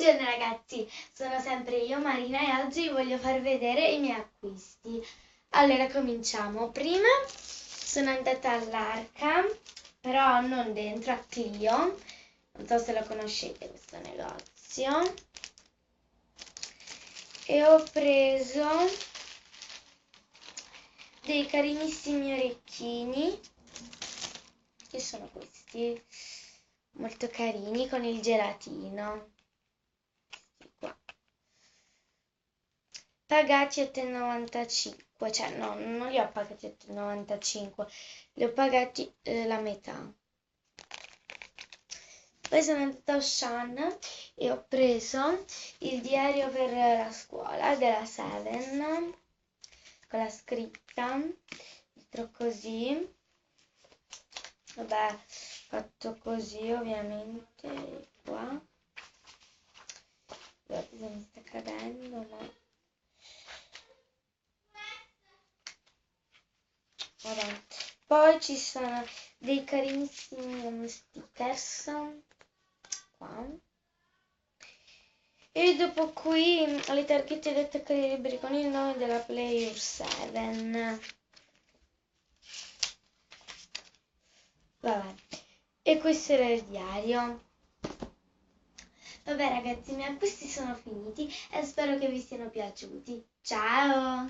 Buongiorno ragazzi, sono sempre io Marina e oggi vi voglio far vedere i miei acquisti. Allora cominciamo. Prima sono andata all'Arca, però non dentro, a Clio. Non so se lo conoscete questo negozio. E ho preso dei carinissimi orecchini, che sono questi, molto carini, con il gelatino. Qua. Pagati 8,95, cioè no, non li ho pagati 8,95, li ho pagati la metà. Poi sono andata a Auchan e ho preso il diario per la scuola della Seven, con la scritta, dentro così, vabbè, fatto così ovviamente, qua. Guardate se mi sta cadendo, ma vabbè. Poi ci sono dei carinissimi stickers qua. E dopo qui le targhette da attaccare ai libri con il nome della Player 7. Vabbè. E questo era il diario. Vabbè ragazzi, i miei acquisti sono finiti e spero che vi siano piaciuti. Ciao!